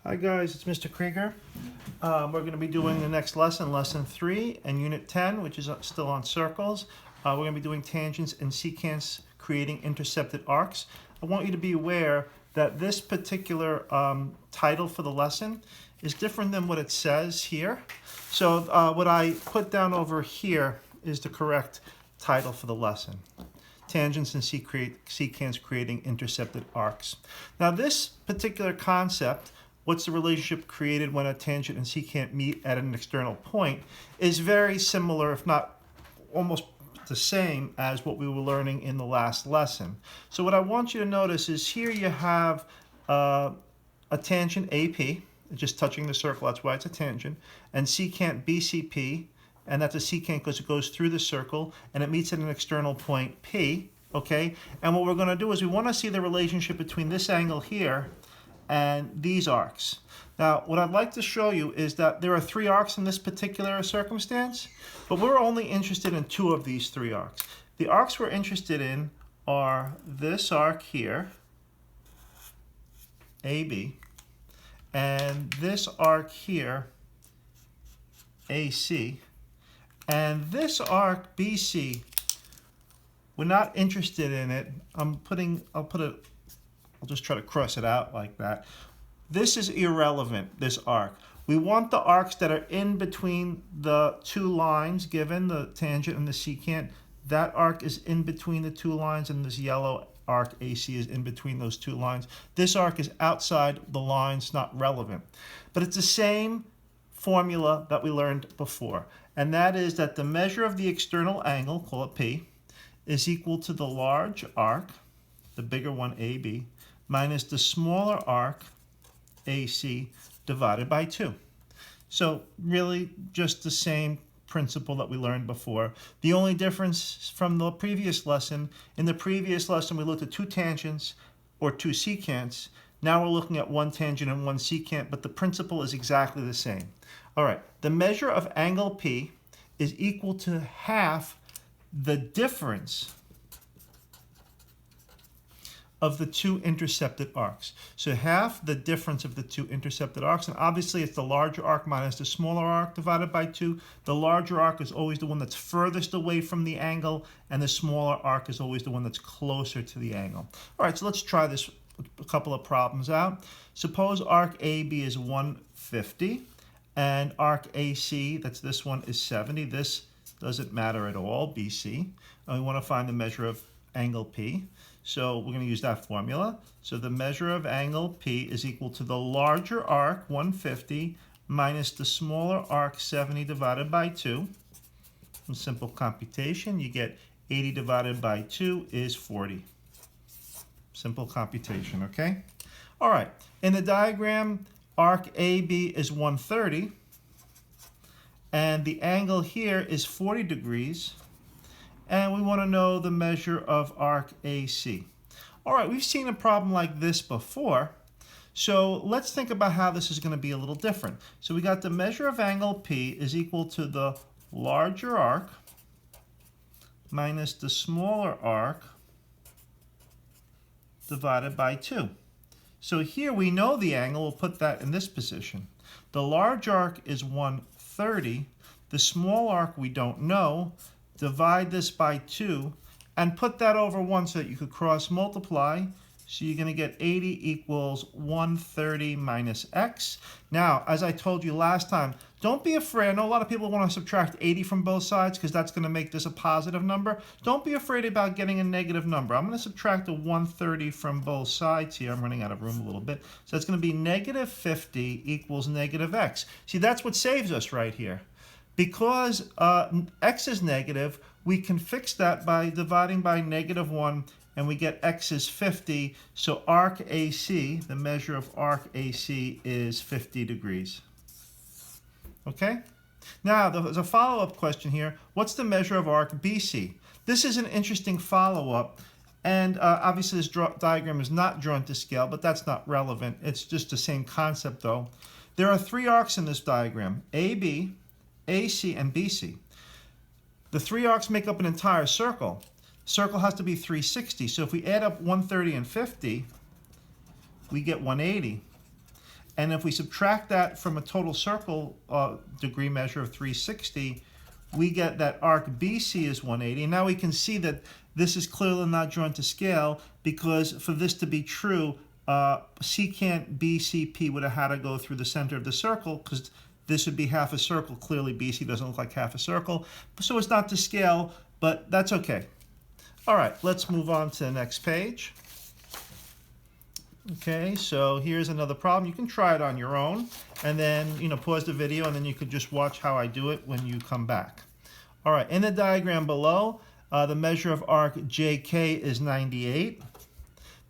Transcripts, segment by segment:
Hi guys, it's Mr. Krieger. We're going to be doing the next lesson, lesson 3 and unit 10, which is still on circles. We're going to be doing tangents and secants creating intercepted arcs. I want you to be aware that this particular title for the lesson is different than what it says here. So what I put down over here is the correct title for the lesson. Tangents and secants creating intercepted arcs. Now this particular concept, what's the relationship created when a tangent and secant meet at an external point, is very similar, if not almost the same as what we were learning in the last lesson. So what I want you to notice is here you have a tangent AP, just touching the circle, that's why it's a tangent, and secant BCP, and that's a secant because it goes through the circle and it meets at an external point P, okay? And what we're going to do is we want to see the relationship between this angle here and these arcs. Now, what I'd like to show you is that there are 3 arcs in this particular circumstance, but we're only interested in 2 of these 3 arcs. The arcs we're interested in are this arc here, AB, and this arc here, AC, and this arc BC. We're not interested in it. I'll just try to cross it out like that. This is irrelevant, this arc. We want the arcs that are in between the 2 lines given, the tangent and the secant. That arc is in between the 2 lines, and this yellow arc AC is in between those 2 lines. This arc is outside the lines, not relevant. But it's the same formula that we learned before, and that is that the measure of the external angle, call it P, is equal to the large arc, the bigger one AB, minus the smaller arc AC divided by 2. So really just the same principle that we learned before. The only difference from the previous lesson, in the previous lesson we looked at 2 tangents or 2 secants. Now we're looking at 1 tangent and 1 secant, but the principle is exactly the same. All right, the measure of angle P is equal to half the difference of the 2 intercepted arcs. So half the difference of the 2 intercepted arcs, and obviously it's the larger arc minus the smaller arc divided by 2. The larger arc is always the one that's furthest away from the angle, and the smaller arc is always the one that's closer to the angle. All right, so let's try this a couple of problems out. Suppose arc AB is 150, and arc AC, that's this one, is 70. This doesn't matter at all, BC. And we want to find the measure of angle P. So we're going to use that formula. So the measure of angle P is equal to the larger arc, 150, minus the smaller arc, 70 divided by 2. From simple computation, you get 80 divided by 2 is 40. Simple computation, okay? All right, in the diagram, arc AB is 130, and the angle here is 40 degrees, and we want to know the measure of arc AC. All right, we've seen a problem like this before, so let's think about how this is going to be a little different. So we got the measure of angle P is equal to the larger arc minus the smaller arc divided by 2. So here we know the angle, we'll put that in this position. The large arc is 130, the small arc we don't know. Divide this by 2 and put that over 1 so that you could cross multiply. So you're going to get 80 equals 130 minus x. Now, as I told you last time, don't be afraid. I know a lot of people want to subtract 80 from both sides because that's going to make this a positive number. Don't be afraid about getting a negative number. I'm going to subtract a 130 from both sides here. I'm running out of room a little bit. So it's going to be negative 50 equals negative x. See, that's what saves us right here. Because x is negative, we can fix that by dividing by negative 1, and we get x is 50. So arc AC, the measure of arc AC, is 50 degrees. Okay? Now, there's a follow-up question here. What's the measure of arc BC? This is an interesting follow-up, and obviously this diagram is not drawn to scale, but that's not relevant. It's just the same concept, though. There are 3 arcs in this diagram, AB, AC, and BC. The 3 arcs make up an entire circle. The circle has to be 360. So if we add up 130 and 50, we get 180. And if we subtract that from a total circle degree measure of 360, we get that arc BC is 180. And now we can see that this is clearly not drawn to scale, because for this to be true, secant BCP would have had to go through the center of the circle, because this would be half a circle. Clearly BC doesn't look like half a circle, so it's not to scale, but that's okay. All right, let's move on to the next page. Okay, so here's another problem. You can try it on your own, and then pause the video, and then you could just watch how I do it when you come back. All right, in the diagram below, the measure of arc JK is 98.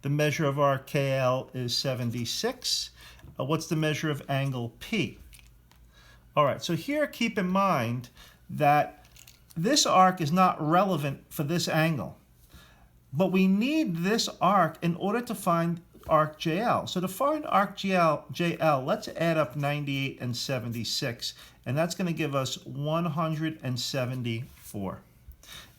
The measure of arc KL is 76. What's the measure of angle P? All right, so here keep in mind that this arc is not relevant for this angle, but we need this arc in order to find arc JL. So to find arc JL, let's add up 98 and 76, and that's going to give us 174.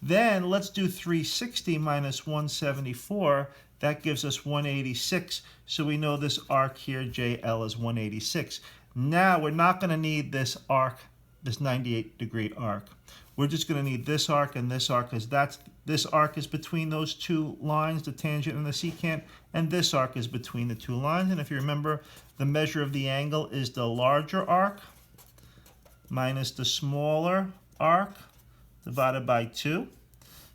Then let's do 360 minus 174. That gives us 186. So we know this arc here, JL, is 186. Now we're not going to need this arc, this 98-degree arc. We're just going to need this arc and this arc, because this arc is between those two lines, the tangent and the secant, and this arc is between the two lines. And if you remember, the measure of the angle is the larger arc minus the smaller arc divided by 2.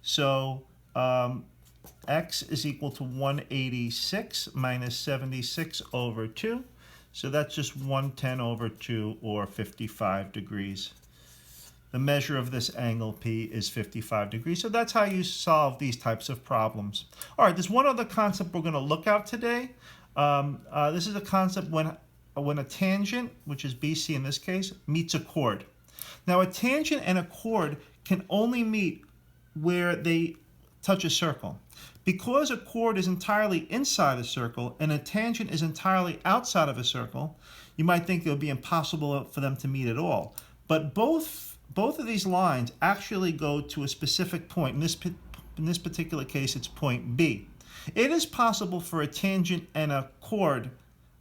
So x is equal to 186 minus 76 over 2. So that's just 110 over 2, or 55 degrees. The measure of this angle P is 55 degrees. So that's how you solve these types of problems. All right, there's one other concept we're going to look at today. This is a concept when a tangent, which is BC in this case, meets a chord. Now, a tangent and a chord can only meet where they touch a circle. Because a chord is entirely inside a circle and a tangent is entirely outside of a circle, you might think it would be impossible for them to meet at all. But both of these lines actually go to a specific point. In this particular case, it's point B. It is possible for a tangent and a chord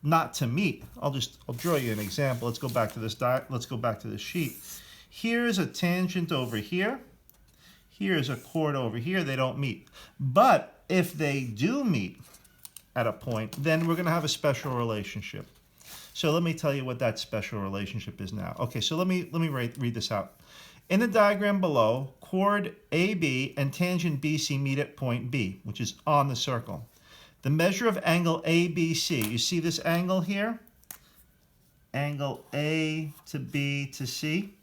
not to meet. I'll draw you an example. Let's go back to this sheet. Here's a tangent over here. Here's a chord over here. They don't meet. But if they do meet at a point, then we're going to have a special relationship. So let me tell you what that special relationship is now. Okay, so let me read this out. In the diagram below, chord AB and tangent BC meet at point B, which is on the circle. The measure of angle ABC, you see this angle here? Angle A to B to C.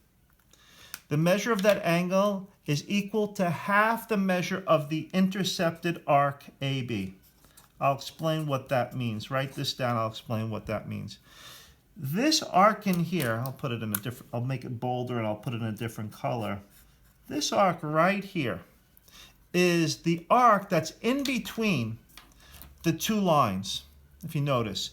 The measure of that angle is equal to half the measure of the intercepted arc AB. I'll explain what that means. Write this down, I'll explain what that means. This arc in here, I'll make it bolder and I'll put it in a different color. This arc right here is the arc that's in between the two lines. If you notice,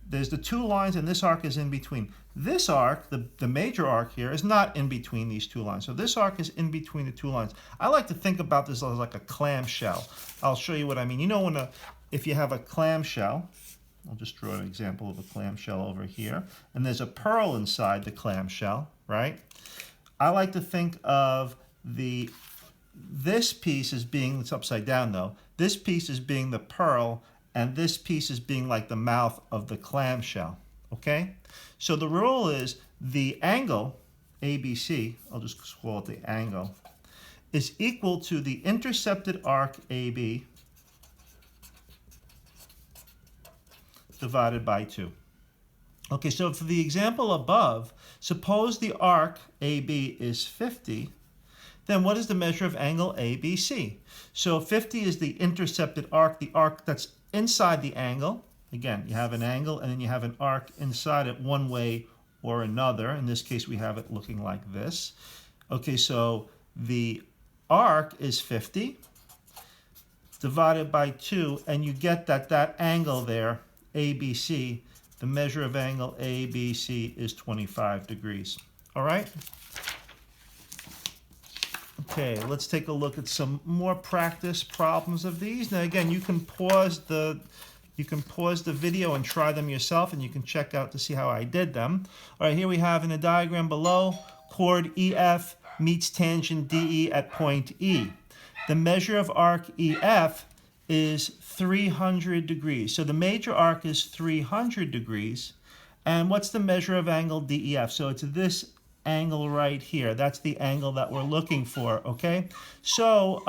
there's the two lines and this arc is in between. This arc, the major arc here, is not in between these two lines. So this arc is in between the two lines. I like to think about this as like a clamshell. I'll show you what I mean. You know, if you have a clamshell, I'll just draw an example of a clamshell over here, and there's a pearl inside the clamshell, right? I like to think of this piece as being, it's upside down though, this piece as being the pearl, and this piece as being like the mouth of the clamshell, okay? So the rule is the angle, ABC, I'll just call it the angle, is equal to the intercepted arc AB divided by 2. Okay, so for the example above, suppose the arc AB is 50, then what is the measure of angle ABC? So 50 is the intercepted arc, the arc that's inside the angle. Again, you have an angle and then you have an arc inside it one way or another. In this case, we have it looking like this. Okay, so the arc is 50 divided by 2, and you get that angle there, ABC, the measure of angle ABC is 25 degrees. All right? Okay, let's take a look at some more practice problems of these. Now again, you can pause the You can pause the video and try them yourself, and you can check out to see how I did them. All right, here we have in the diagram below, chord EF meets tangent DE at point E. The measure of arc EF is 300 degrees. So the major arc is 300 degrees. And what's the measure of angle DEF? So it's this angle right here. That's the angle that we're looking for, okay? So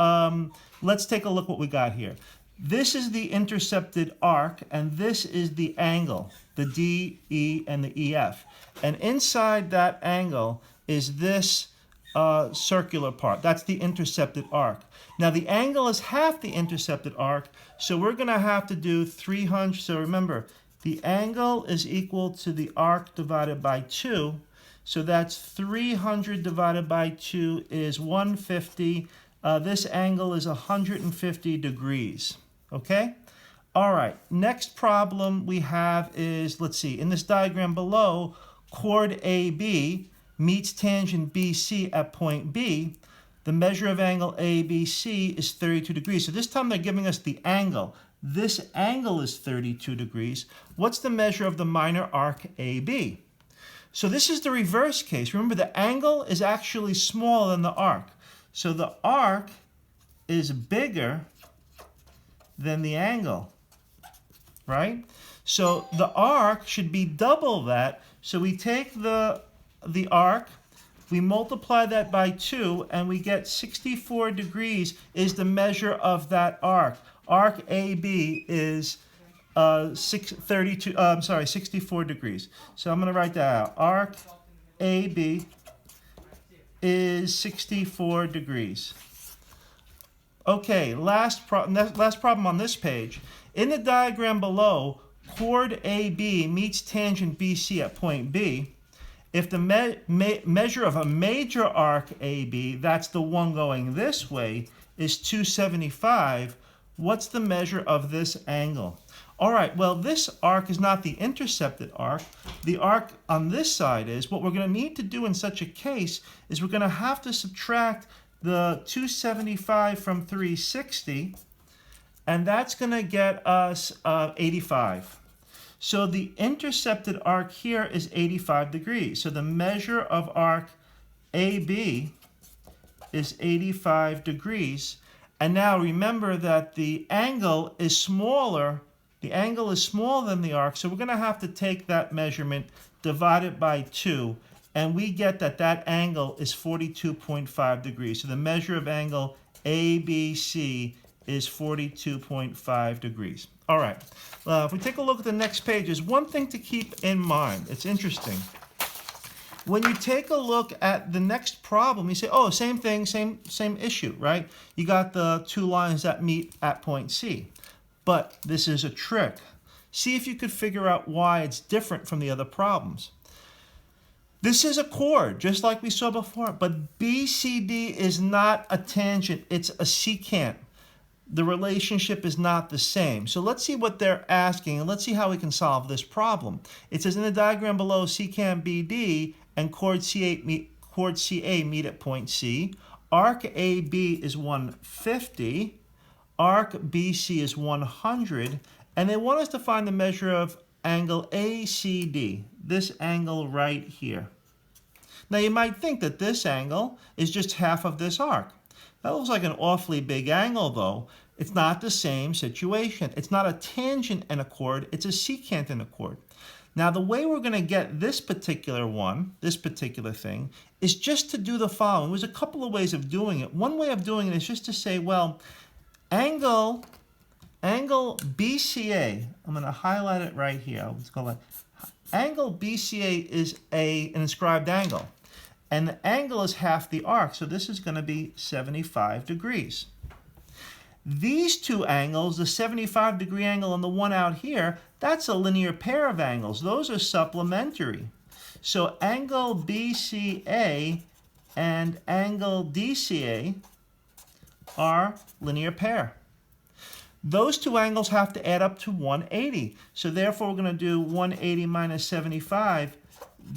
let's take a look what we got here. This is the intercepted arc, and this is the angle, the DE and the EF. And inside that angle is this circular part. That's the intercepted arc. Now the angle is half the intercepted arc, so we're going to have to do 300. So remember, the angle is equal to the arc divided by 2. So that's 300 divided by 2 is 150. This angle is 150 degrees. Okay? All right. Next problem we have is, let's see, in this diagram below, chord AB meets tangent BC at point B. The measure of angle ABC is 32 degrees. So this time they're giving us the angle. This angle is 32 degrees. What's the measure of the minor arc AB? So this is the reverse case. Remember, the angle is actually smaller than the arc. So the arc is bigger than the angle, right? So the arc should be double that. So we take the arc, we multiply that by 2, and we get 64 degrees is the measure of that arc. Arc AB is 64 degrees. So I'm going to write that out. Arc AB is 64 degrees. Okay, last problem on this page. In the diagram below, chord AB meets tangent BC at point B. If the measure of a major arc AB, that's the one going this way, is 275, what's the measure of this angle? All right, well, this arc is not the intercepted arc. The arc on this side is. What we're going to need to do in such a case is we're going to have to subtract the 275 from 360, and that's going to get us 85. So the intercepted arc here is 85 degrees. So the measure of arc AB is 85 degrees. And now remember that the angle is smaller. The angle is smaller than the arc, so we're going to have to take that measurement, divide it by 2, and we get that that angle is 42.5 degrees. So the measure of angle ABC is 42.5 degrees. All right. If we take a look at the next page, there's one thing to keep in mind. It's interesting. When you take a look at the next problem, you say, oh, same thing, same issue, right? You got the two lines that meet at point C. But this is a trick. See if you could figure out why it's different from the other problems. This is a chord, just like we saw before, but BCD is not a tangent, it's a secant. The relationship is not the same. So let's see what they're asking, and let's see how we can solve this problem. It says in the diagram below, secant BD and chord CA meet at point C. Arc AB is 150. Arc BC is 100. And they want us to find the measure of angle ACD, this angle right here. Now you might think that this angle is just half of this arc. That looks like an awfully big angle though. It's not the same situation. It's not a tangent and a chord, it's a secant and a chord. Now the way we're going to get this particular one, this particular thing, is just to do the following. There's a couple of ways of doing it. One way of doing it is just to say, well, angle BCA, I'm going to highlight it right here. Let's call it angle BCA is an inscribed angle. And the angle is half the arc, so this is going to be 75 degrees. These two angles, the 75-degree angle and the one out here, that's a linear pair of angles. Those are supplementary. So angle BCA and angle DCA are linear pair. Those two angles have to add up to 180. So therefore, we're going to do 180 minus 75.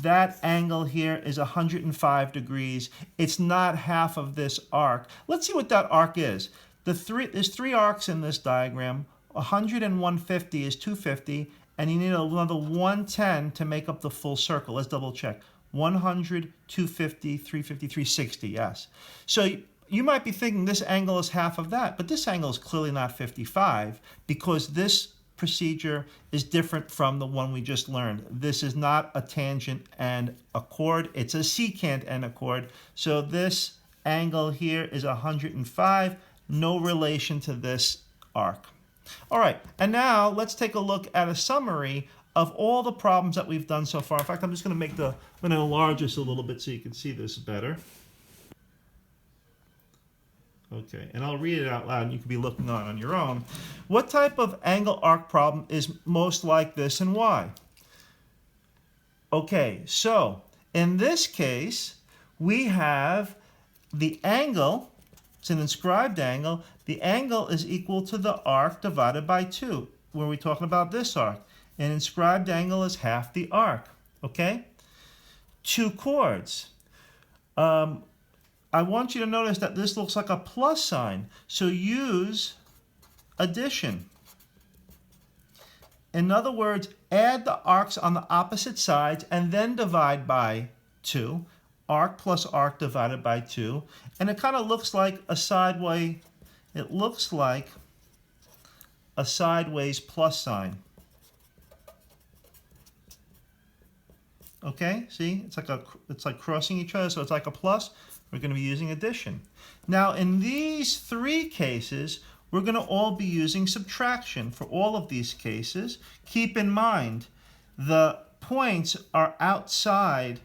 That angle here is 105 degrees. It's not half of this arc. Let's see what that arc is. There's three arcs in this diagram. 100 and 150 is 250, and you need another 110 to make up the full circle. Let's double check. 100, 250, 350, 360, yes. So you might be thinking this angle is half of that, but this angle is clearly not 55 because this procedure is different from the one we just learned. This is not a tangent and a chord, it's a secant and a chord. So this angle here is 105, no relation to this arc. All right, and now let's take a look at a summary of all the problems that we've done so far. In fact, I'm just going to enlarge this a little bit so you can see this better. Okay, and I'll read it out loud and you can be looking on your own. What type of angle arc problem is most like this and why? Okay, so in this case, we have the angle, it's an inscribed angle, the angle is equal to the arc divided by 2. When we're talking about this arc, an inscribed angle is half the arc, okay? 2 chords. I want you to notice that this looks like a plus sign, so use addition. In other words, add the arcs on the opposite sides and then divide by 2. Arc plus arc divided by 2. And it kind of looks like a sideways, it looks like a sideways plus sign. Okay, see, it's like crossing each other, so it's like a plus. We're going to be using addition. Now, in these 3 cases, we're going to all be using subtraction for all of these cases. Keep in mind, the points are outside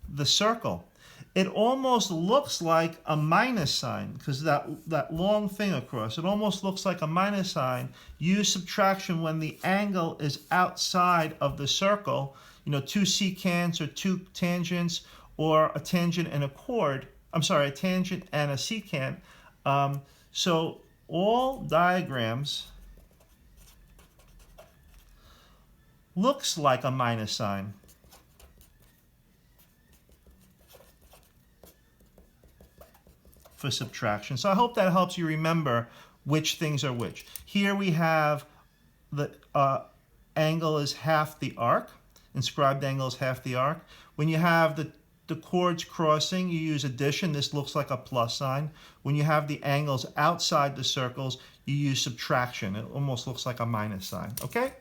the circle. It almost looks like a minus sign because that long thing across, it almost looks like a minus sign. Use subtraction when the angle is outside of the circle. You know, 2 secants or 2 tangents or a tangent and a chord. I'm sorry, a tangent and a secant. So all diagrams looks like a minus sign. For subtraction. So I hope that helps you remember which things are which. Here we have the angle is half the arc. Inscribed angle is half the arc. When you have the chords crossing, you use addition. This looks like a plus sign. When you have the angles outside the circles, you use subtraction. It almost looks like a minus sign. Okay?